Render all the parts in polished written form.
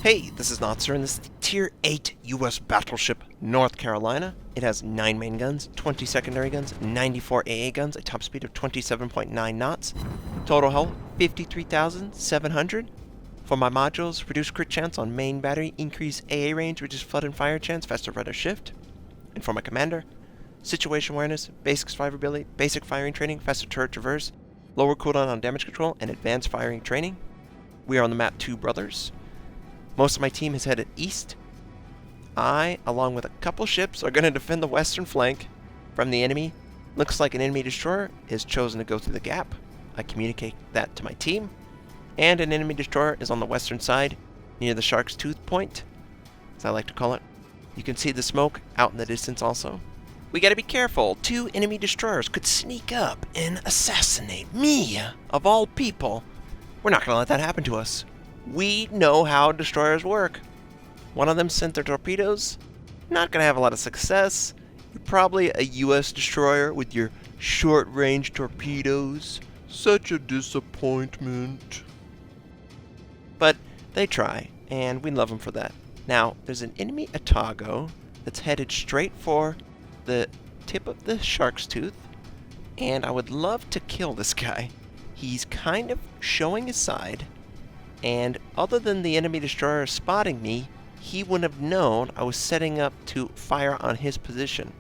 Hey, this is Notser, and this is the Tier 8 U.S. Battleship North Carolina. It has 9 main guns, 20 secondary guns, 94 AA guns, a top speed of 27.9 knots. Total hull, 53,700. For my modules, reduce crit chance on main battery, increase AA range, reduce flood and fire chance, faster rudder shift. And for my commander, situation awareness, basic survivability, basic firing training, faster turret traverse, lower cooldown on damage control, and advanced firing training. We are on the map Two Brothers. Most of my team is headed east. I, along with a couple ships, are going to defend the western flank from the enemy. Looks like an enemy destroyer is chosen to go through the gap. I communicate that to my team. And an enemy destroyer is on the western side, near the Shark's Tooth Point, as I like to call it. You can see the smoke out in the distance also. We gotta be careful. 2 enemy destroyers could sneak up and assassinate me, of all people. We're not gonna let that happen to us. We know how destroyers work. One of them sent their torpedoes. Not gonna have a lot of success. You're probably a US destroyer with your short-range torpedoes. Such a disappointment. But they try, and we love them for that. Now, there's an enemy Atago that's headed straight for the tip of the Shark's Tooth, and I would love to kill this guy. He's kind of showing his side. And other than the enemy destroyer spotting me, he wouldn't have known I was setting up to fire on his position.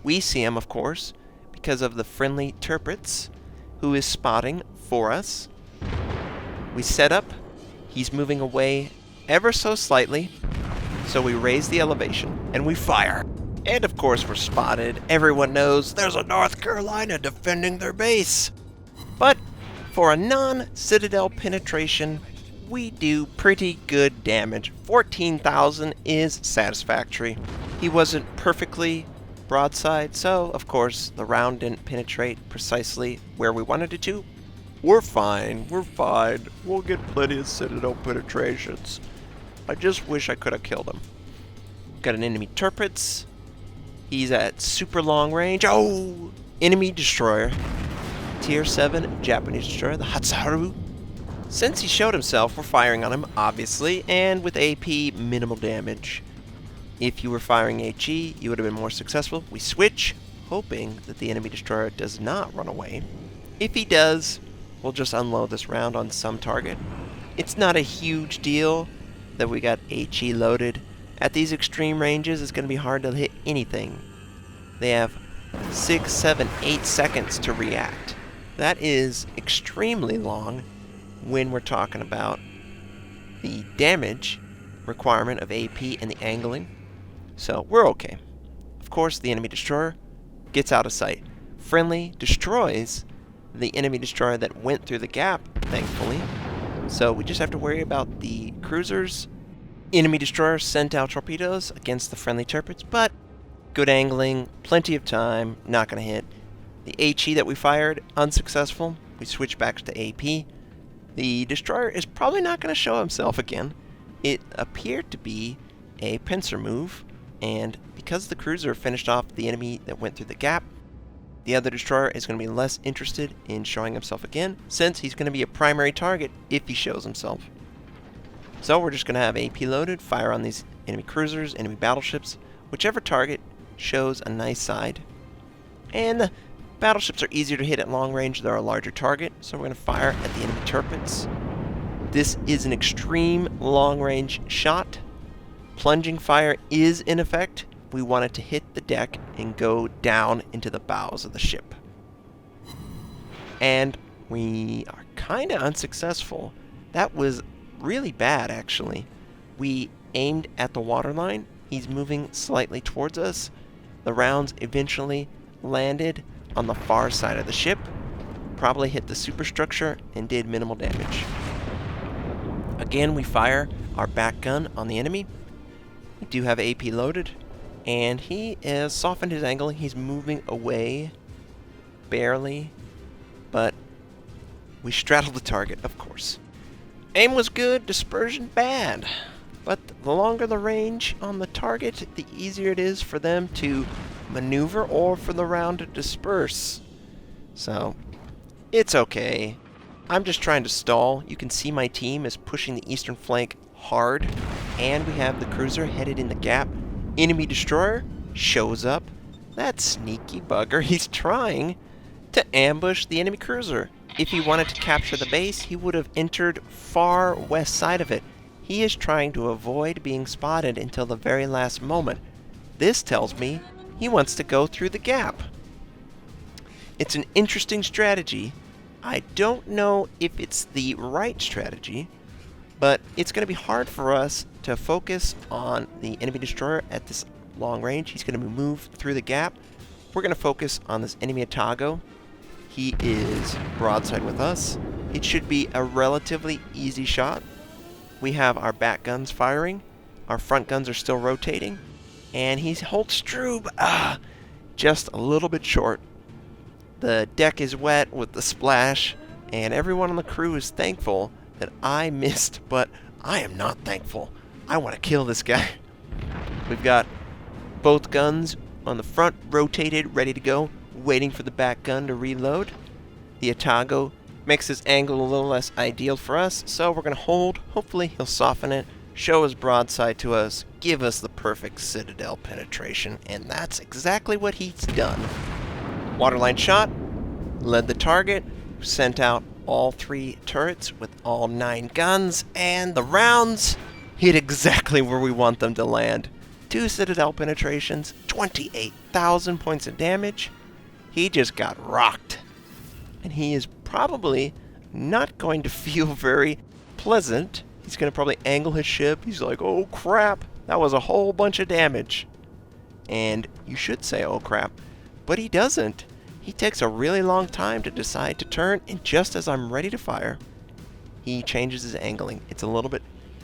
We see him, of course, because of the friendly Tirpitz, who is spotting for us. We set up. He's moving away ever so slightly, so we raise the elevation, and we fire. And of course we're spotted. Everyone knows there's a North Carolina defending their base. But for a non-citadel penetration, we do pretty good damage. 14,000 is satisfactory. He wasn't perfectly broadside, so of course the round didn't penetrate precisely where we wanted it to. We're fine. We'll get plenty of citadel penetrations. I just wish I could have killed him. Got an enemy Tirpitz. He's at super long range. Oh! Enemy destroyer. Tier 7 Japanese destroyer, the Hatsaru. Since he showed himself, we're firing on him, obviously, and with AP, minimal damage. If you were firing HE, you would have been more successful. We switch, hoping that the enemy destroyer does not run away. If he does, we'll just unload this round on some target. It's not a huge deal that we got HE loaded. At these extreme ranges, it's going to be hard to hit anything. They have 6, 7, 8 seconds to react. That is extremely long when we're talking about the damage requirement of AP and the angling. So we're okay. Of course, the enemy destroyer gets out of sight. Friendly destroys the enemy destroyer that went through the gap, thankfully. So we just have to worry about the cruisers. Enemy destroyer sent out torpedoes against the friendly Tirpitz, but good angling, plenty of time, not going to hit. The HE that we fired, unsuccessful. We switch back to AP. The destroyer is probably not going to show himself again. It appeared to be a pincer move, and because the cruiser finished off the enemy that went through the gap, the other destroyer is going to be less interested in showing himself again, since he's going to be a primary target if he shows himself. So we're just going to have AP loaded, fire on these enemy cruisers, enemy battleships, whichever target shows a nice side. And the battleships are easier to hit at long range. They're a larger target, so we're going to fire at the enemy Tirpitz. This is an extreme long-range shot. Plunging fire is in effect. We want it to hit the deck and go down into the bows of the ship. And we are kind of unsuccessful. That was really bad, actually. We aimed at the waterline. He's moving slightly towards us. The rounds eventually landed on the far side of the ship, probably hit the superstructure, and did minimal damage. Again, we fire our back gun on the enemy. We do have AP loaded, and he has softened his angling. He's moving away, barely, but we straddled the target, of course. Aim was good, dispersion bad, but the longer the range on the target, the easier it is for them to maneuver or for the round to disperse. So, it's okay. I'm just trying to stall. You can see my team is pushing the eastern flank hard. and we have the cruiser headed in the gap. Enemy destroyer shows up. That sneaky bugger, he's trying to ambush the enemy cruiser. If he wanted to capture the base, he would have entered far west side of it. He is trying to avoid being spotted until the very last moment. This tells me he wants to go through the gap. It's an interesting strategy. I don't know if it's the right strategy, but it's going to be hard for us to focus on the enemy destroyer at this long range. He's going to move through the gap. We're going to focus on this enemy Atago. He is broadside with us. It should be a relatively easy shot. We have our back guns firing. Our front guns are still rotating. And he holds true, but just a little bit short. The deck is wet with the splash, and everyone on the crew is thankful that I missed, but I am not thankful. I want to kill this guy. We've got both guns on the front rotated, ready to go, waiting for the back gun to reload. The Atago makes his angle a little less ideal for us, so we're going to hold. Hopefully he'll soften it, show his broadside to us, give us the perfect citadel penetration, and that's exactly what he's done. Waterline shot, led the target, sent out all 3 turrets with all 9 guns, and the rounds hit exactly where we want them to land. 2 citadel penetrations, 28,000 points of damage. He just got rocked. And he is probably not going to feel very pleasant. He's going to probably angle his ship. He's like, oh crap, that was a whole bunch of damage. And you should say, oh crap. But he doesn't. He takes a really long time to decide to turn, and just as I'm ready to fire, he changes his angling. It's a little bit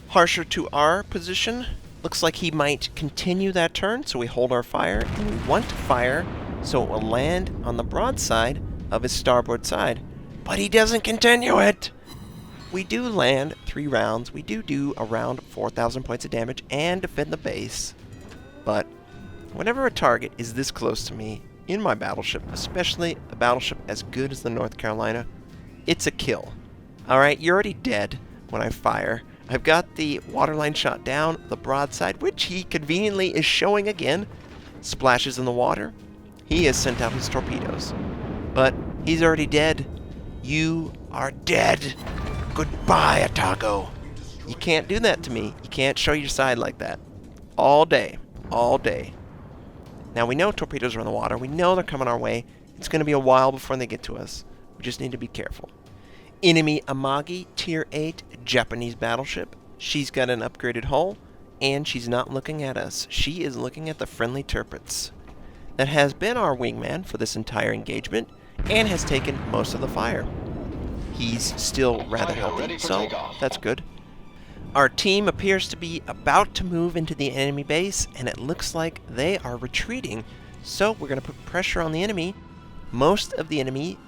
harsher to our position. Looks like he might continue that turn, so we hold our fire, and we want to fire so it will land on the broadside of his starboard side. But he doesn't continue it! We do land 3 rounds. We do around 4,000 points of damage and defend the base. But whenever a target is this close to me, in my battleship, especially a battleship as good as the North Carolina, it's a kill. Alright, you're already dead when I fire. I've got the waterline shot down, the broadside, which he conveniently is showing again, splashes in the water. He has sent out his torpedoes. But he's already dead. You are dead. Goodbye, Atago. You can't do that to me. You can't show your side like that. All day. All day. Now, we know torpedoes are in the water. We know they're coming our way. It's going to be a while before they get to us. We just need to be careful. Enemy Amagi, Tier 8, Japanese battleship. She's got an upgraded hull, and she's not looking at us. She is looking at the friendly turrets. That has been our wingman for this entire engagement, and has taken most of the fire. He's still rather healthy, so that's good. Our team appears to be about to move into the enemy base, and it looks like they are retreating. So we're going to put pressure on the enemy. Most of the enemy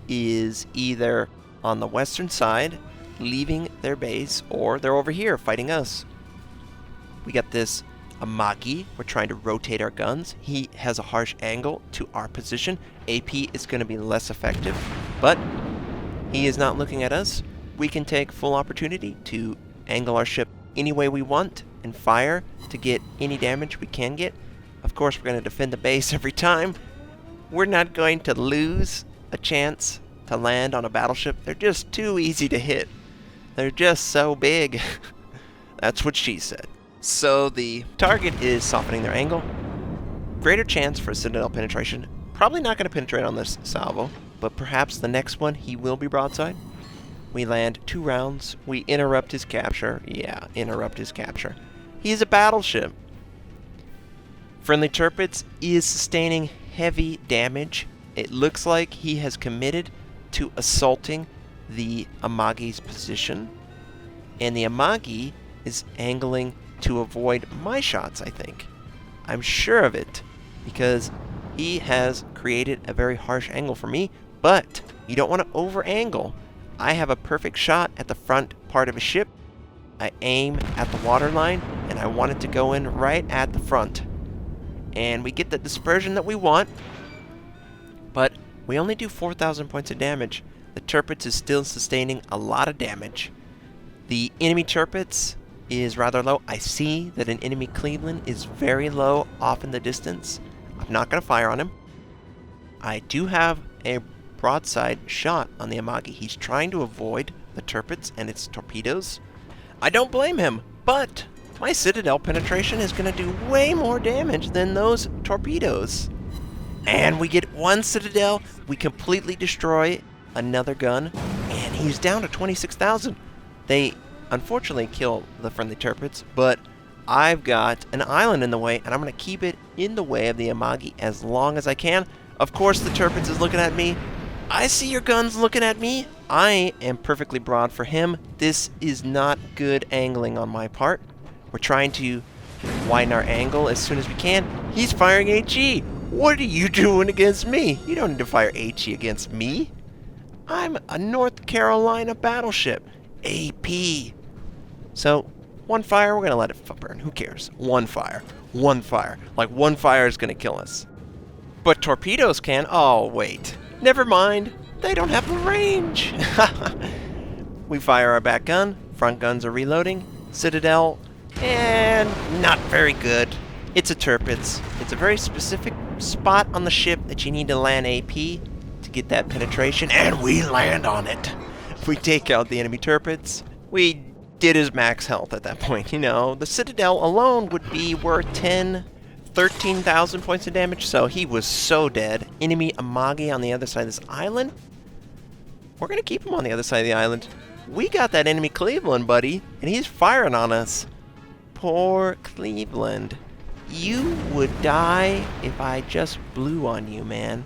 is either on the western side, leaving their base, or they're over here fighting us. We got this Amagi. We're trying to rotate our guns. He has a harsh angle to our position. AP is going to be less effective, but he is not looking at us. We can take full opportunity to angle our ship any way we want and fire to get any damage we can get. Of course, we're going to defend the base every time. We're not going to lose a chance to land on a battleship. They're just too easy to hit. They're just so big. That's what she said. So the target is softening their angle. Greater chance for a citadel penetration. Probably not going to penetrate on this salvo, but perhaps the next one he will be broadside. We land 2 rounds. We interrupt his capture. Yeah, interrupt his capture. He's a battleship. Friendly Turpets is sustaining heavy damage. It looks like he has committed to assaulting the Amagi's position. And the Amagi is angling to avoid my shots, I think. I'm sure of it, because he has created a very harsh angle for me, but you don't want to over-angle. I have a perfect shot at the front part of a ship. I aim at the waterline, and I want it to go in right at the front. And we get the dispersion that we want, but we only do 4,000 points of damage. The Turpets is still sustaining a lot of damage. The enemy Turpets is rather low. I see that an enemy Cleveland is very low off in the distance. I'm not going to fire on him. I do have a broadside shot on the Amagi. He's trying to avoid the turrets and its torpedoes. I don't blame him, but my Citadel penetration is going to do way more damage than those torpedoes. And we get one Citadel, we completely destroy another gun, and he's down to 26,000. They unfortunately kill the friendly turrets, but I've got an island in the way, and I'm going to keep it in the way of the Amagi as long as I can. Of course, the turrets is looking at me. I see your guns looking at me. I am perfectly broad for him. This is not good angling on my part. We're trying to widen our angle as soon as we can. He's firing HE. What are you doing against me? You don't need to fire HE against me. I'm a North Carolina battleship. AP. So, one fire, we're going to let it burn. Who cares? One fire. One fire. Like, one fire is going to kill us. But torpedoes can. Oh, wait. Never mind. They don't have the range. We fire our back gun. Front guns are reloading. Citadel. And not very good. It's a turrets. It's a very specific spot on the ship that you need to land AP to get that penetration. And we land on it. We take out the enemy turrets. We did his max health at that point. You know, the Citadel alone would be worth 13,000 points of damage, so he was so dead. Enemy Amagi on the other side of this island. We're going to keep him on the other side of the island. We got that enemy Cleveland, buddy, and he's firing on us. Poor Cleveland. You would die if I just blew on you, man.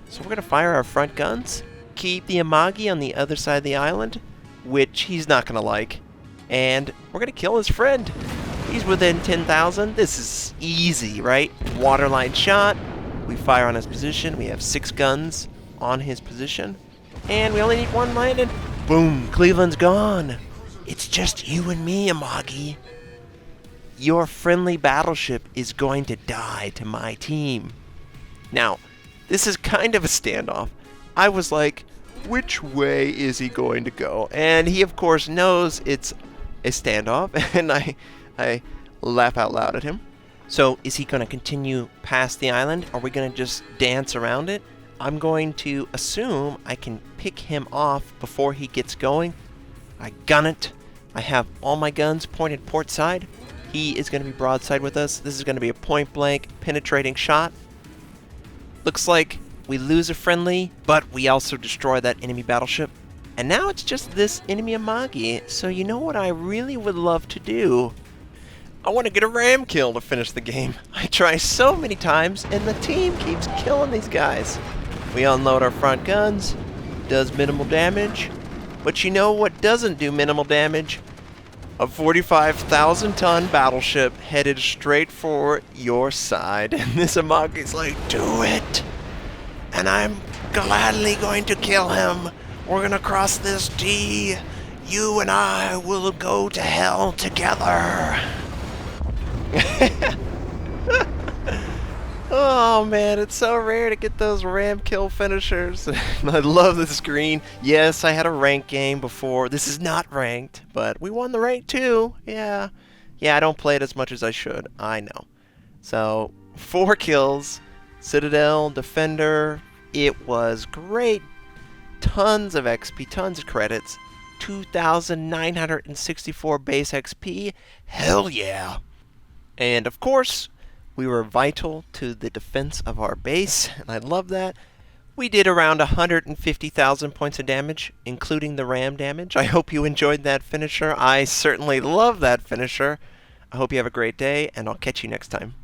So we're going to fire our front guns. Keep the Amagi on the other side of the island, which he's not going to like. And we're going to kill his friend. He's within 10,000. This is easy, right? Waterline shot. We fire on his position. We have 6 guns on his position. And we only need one landed. Boom. Cleveland's gone. It's just you and me, Amagi. Your friendly battleship is going to die to my team. Now, this is kind of a standoff. I was like, which way is he going to go? And he, of course, knows it's a standoff. And I laugh out loud at him. So is he going to continue past the island? Are we going to just dance around it? I'm going to assume I can pick him off before he gets going. I gun it. I have all my guns pointed port side. He is going to be broadside with us. This is going to be a point blank penetrating shot. Looks like we lose a friendly, but we also destroy that enemy battleship. And now it's just this enemy Amagi. So you know what I really would love to do? I want to get a ram kill to finish the game. I try so many times, and the team keeps killing these guys. We unload our front guns. Does minimal damage. But you know what doesn't do minimal damage? A 45,000-ton battleship headed straight for your side. And this Amagi's like, do it! And I'm gladly going to kill him. We're going to cross this T. You and I will go to hell together. Oh man, it's so rare to get those ram kill finishers. I love this screen. Yes, I had a ranked game before. This is not ranked, but we won the rank too. Yeah, I don't play it as much as I should. I know. So 4 kills, Citadel, Defender. It was great. Tons of XP, tons of credits. 2,964 base XP. Hell yeah. And of course, we were vital to the defense of our base, and I love that. We did around 150,000 points of damage, including the ram damage. I hope you enjoyed that finisher. I certainly love that finisher. I hope you have a great day, and I'll catch you next time.